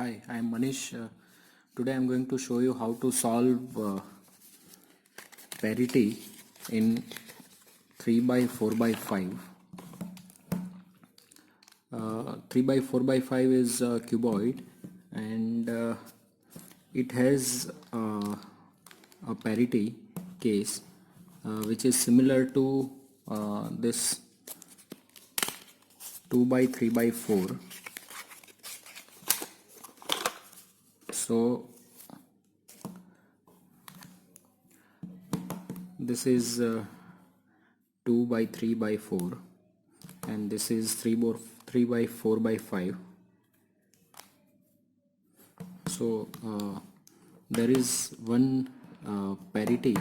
Hi, I am Manish. Today I am going to show you how to solve parity in 3 by 4 by 5. 3 by 4 by 5 is a cuboid, and it has a parity case which is similar to this 2 by 3 by 4. So this is 2 by 3 by 4, and this is 3 by 4 by 5. So there is one parity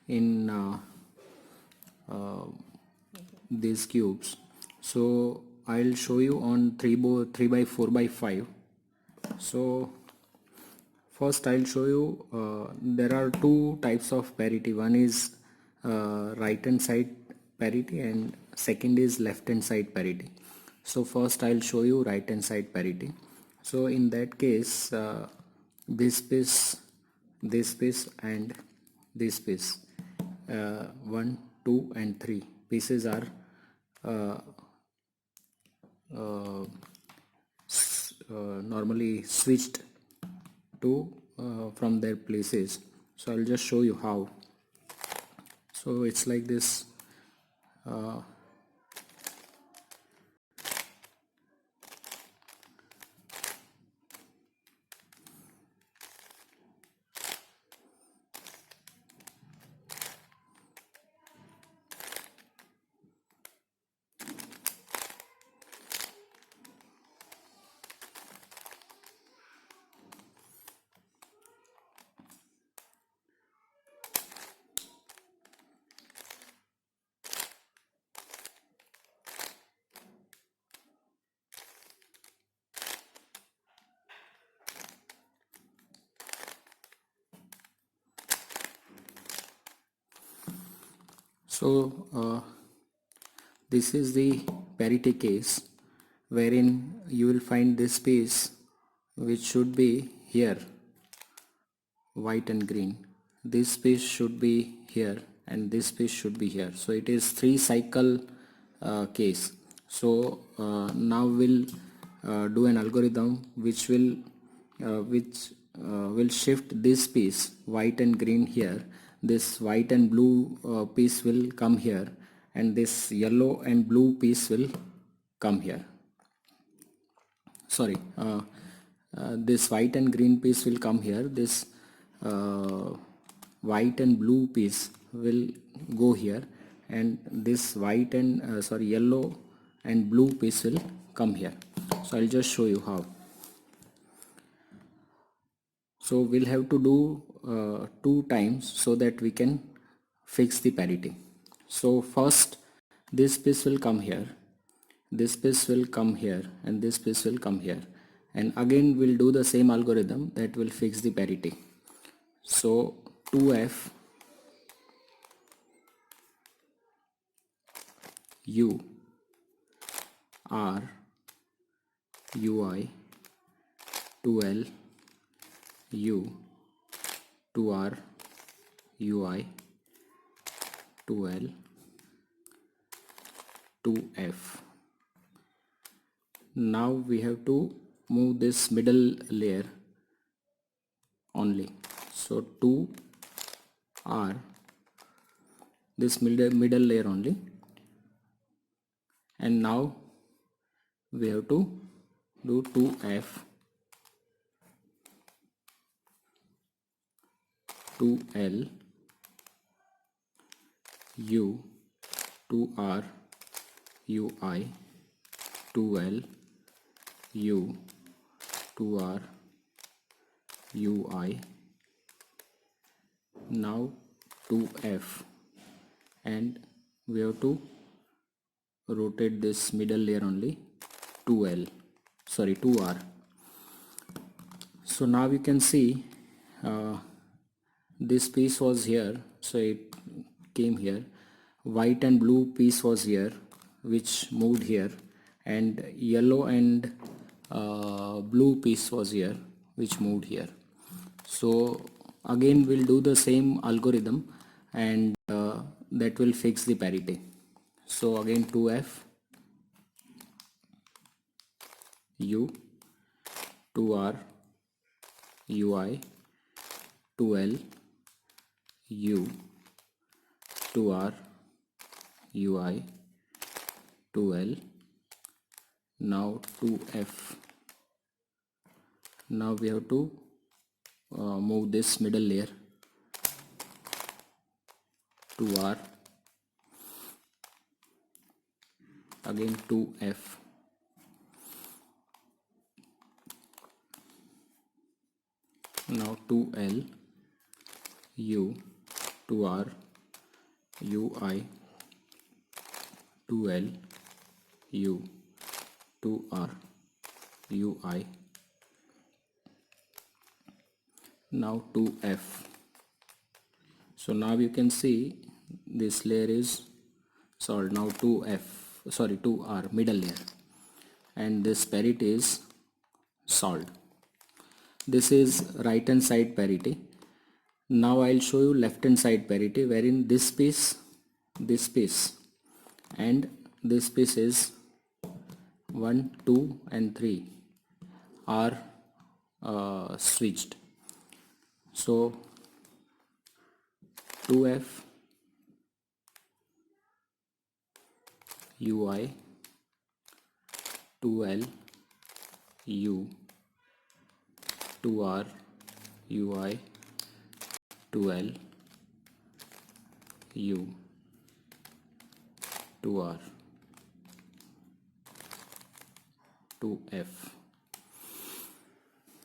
in these cubes. So I'll show you on 3 by 4 by 5. So first I'll show you there are two types of parity. One is right hand side parity and second is left hand side parity. So first I'll show you right hand side parity. So in that case this piece and this piece 1, 2 and 3 pieces are normally switched to from their places. So I'll just show you how. So it's like this. So this is the parity case, wherein you will find this piece which should be here, white and green. This piece should be here and this piece should be here. So it is 3 cycle case. So now we'll do an algorithm which will shift this piece white and green here. This white and blue piece will come here, and this yellow and blue piece will come here. Sorry, this white and green piece will come here. This white and blue piece will go here, and this white and yellow and blue piece will come here. So I'll just show you how. So we'll have to do 2 times so that we can fix the parity. So first this piece will come here, this piece will come here, and this piece will come here, and again we'll do the same algorithm that will fix the parity. So 2f u r ui 2l u 2r ui 2l 2f. Now we have to move this middle layer only. So 2r, this middle layer only, and now we have to do 2f 2l u 2r ui 2l u 2r ui, now 2f, and we have to rotate this middle layer only 2r. So now you can see this piece was here, so it came here. White and blue piece was here, which moved here, and yellow and blue piece was here which moved here. So again we'll do the same algorithm, and that will fix the parity. So again 2f u 2r ui 2l u 2r ui 2l. Now 2f. Now we have to move this middle layer. 2r, again 2f, now 2l u 2r ui 2l u 2r ui, now 2f. So now you can see this layer is solved. Now 2r middle layer, and this parity is solved. This is right hand side parity. Now I'll show you left hand side parity, wherein this piece and this piece is 1, 2 and 3 are switched. So 2f ui 2l u 2r ui 2l u 2r 2f.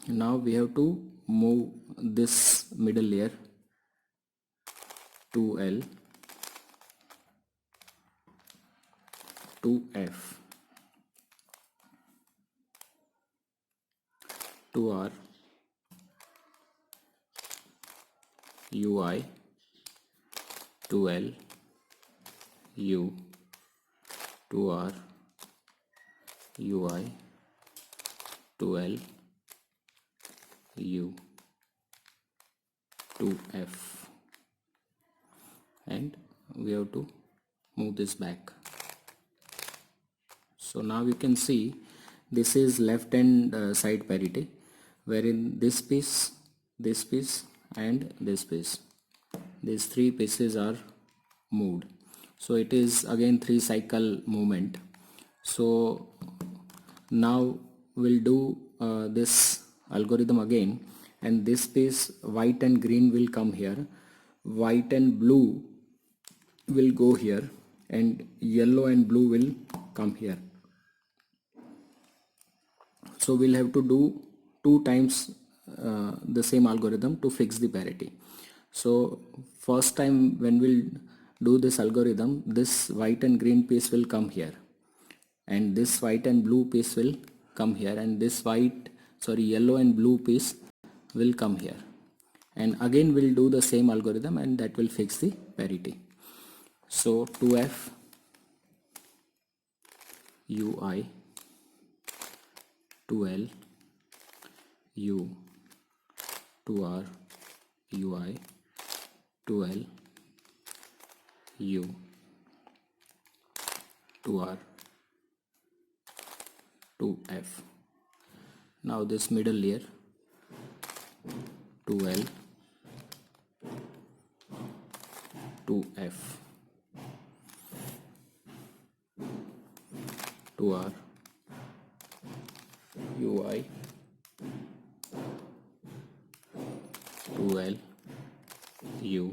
Now we have to move this middle layer 2l 2f 2r ui 2l u 2r ui 2l u 2f, and we have to move this back. So now you can see this is left hand side parity, wherein this piece and this piece, these three pieces are moved. So it is again 3 cycle movement. So now we'll do this algorithm again, and this piece white and green will come here, white and blue will go here, and yellow and blue will come here. So we'll have to do 2 times the same algorithm to fix the parity. So first time when we'll do this algorithm, this white and green piece will come here, and this white and blue piece will come here, and this yellow and blue piece will come here, and again we'll do the same algorithm, and that will fix the parity. So 2f ui 2l u 2r ui 2l u 2r 2f. Now this middle layer 2l 2f 2r ui 2l u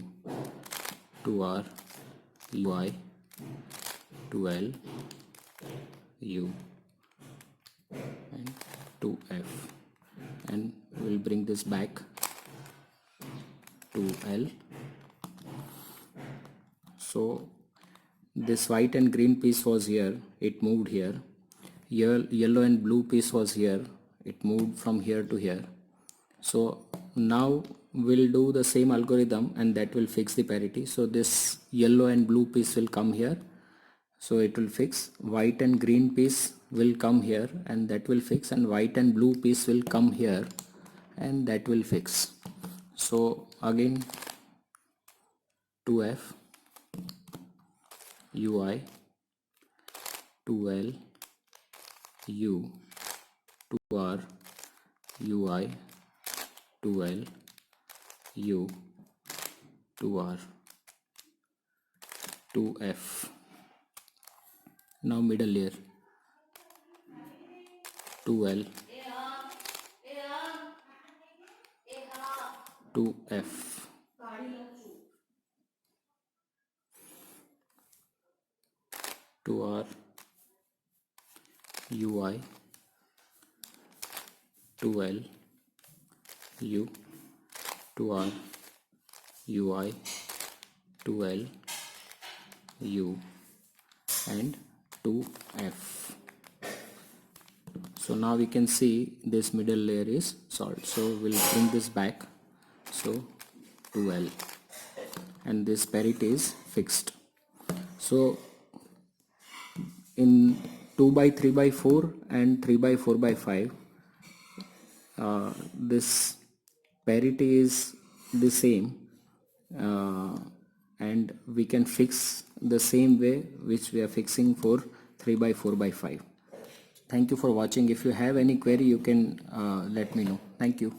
2r ui 2l u and 2f, and we'll bring this back to L. So this white and green piece was here, it moved here. Yellow and blue piece was here, it moved from here to here. So now we'll do the same algorithm, and that will fix the parity. So this yellow and blue piece will come here, so it will fix. White and green piece will come here and that will fix, and white and blue piece will come here and that will fix. So again 2F UI 2L U 2R UI 2L U 2R 2F. Now middle layer 2L 2F 2R UI 2L U 2R UI 2L U and 2F. So now we can see this middle layer is solved. So we'll bring this back. So 2L and this parity is fixed. So in 2x3x4 and 3x4x5 this parity is the same, and we can fix the same way which we are fixing for 3x4x5. Thank you for watching. If you have any query, you can let me know. Thank you.